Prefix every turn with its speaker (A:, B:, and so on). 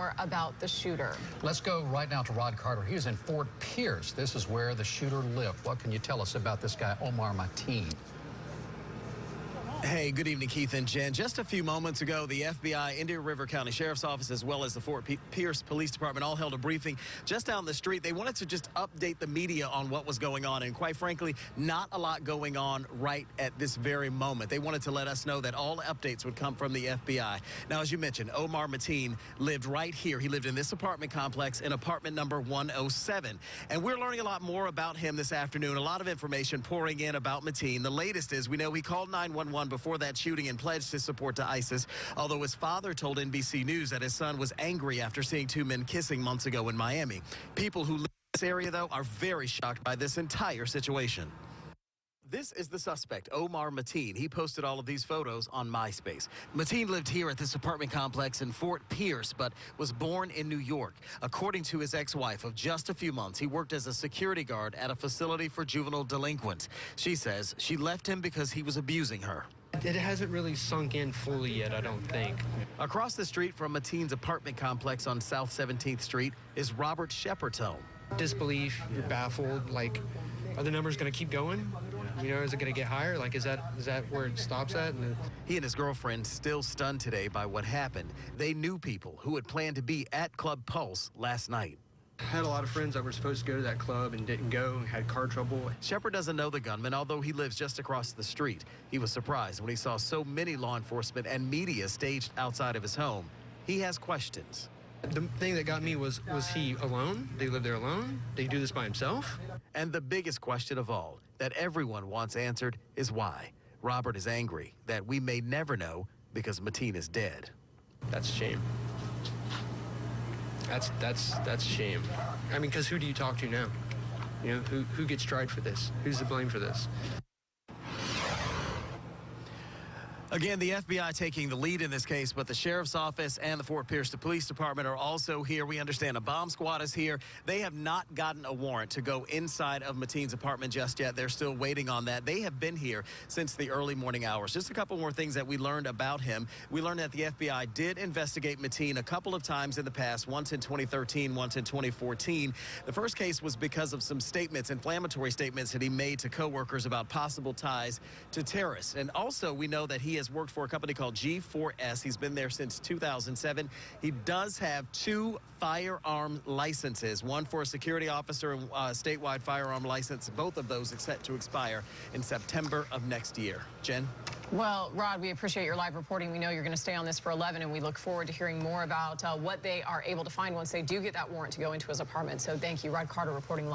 A: more about the shooter.
B: Let's go right now to Rod Carter. He's in Fort Pierce. This is where the shooter lived. What can you tell us about this guy, Omar Mateen?
C: Hey, good evening, Keith and Jen. Just a few moments ago, the FBI, Indian River County Sheriff's Office, as well as the Fort Pierce Police Department all held a briefing just down the street. They wanted to just update the media on what was going on, and quite frankly, not a lot going on right at this very moment. They wanted to let us know that all updates would come from the FBI. Now, as you mentioned, Omar Mateen lived right here. He lived in this apartment complex in apartment number 107. And we're learning a lot more about him this afternoon. A lot of information pouring in about Mateen. The latest is we know he called 911 before that shooting and pledged his support to ISIS, although his father told NBC News that his son was angry after seeing two men kissing months ago in Miami. People who live in this area, though, are very shocked by this entire situation. This is the suspect, Omar Mateen. He posted all of these photos on MySpace. Mateen lived here at this apartment complex in Fort Pierce, but was born in New York. According to his ex-wife of just a few months, he worked as a security guard at a facility for juvenile delinquents. She says she left him because he was abusing her.
D: It hasn't really sunk in fully yet, I don't think.
C: Across the street from Mateen's apartment complex on South 17th Street is Robert Shepard's home.
D: Disbelief, you're baffled, like, are the numbers going to keep going? You know, is it going to get higher? Like, is that where it stops at?
C: He and his girlfriend still stunned today by what happened. They knew people who had planned to be at Club Pulse last night.
D: I had a lot of friends that were supposed to go to that club and didn't go, had car trouble.
C: Shepard doesn't know the gunman, although he lives just across the street. He was surprised when he saw so many law enforcement and media staged outside of his home. He has questions.
D: The thing that got me was he alone? Did he live there alone? Did he do this by himself?
C: And the biggest question of all, that everyone wants answered, is why. Robert is angry that we may never know because Mateen is dead.
D: That's a shame. That's a shame. I mean, because who do you talk to now? You know, who gets tried for this? Who's to blame for this?
C: Again, the FBI taking the lead in this case, but the Sheriff's Office and the Fort Pierce Police Department are also here. We understand a bomb squad is here. They have not gotten a warrant to go inside of Mateen's apartment just yet. They're still waiting on that. They have been here since the early morning hours. Just a couple more things that we learned about him. We learned that the FBI did investigate Mateen a couple of times in the past, once in 2013, once in 2014. The first case was because of some statements, inflammatory statements that he made to coworkers about possible ties to terrorists. And also, we know that he has worked for a company called G4S. He's been there since 2007. He does have 2 firearm licenses, one for a security officer and a statewide firearm license. Both of those are set to expire in September of next year. Jen?
A: Well, Rod, we appreciate your live reporting. We know you're going to stay on this for 11, and we look forward to hearing more about what they are able to find once they do get that warrant to go into his apartment. So thank you, Rod Carter, reporting live.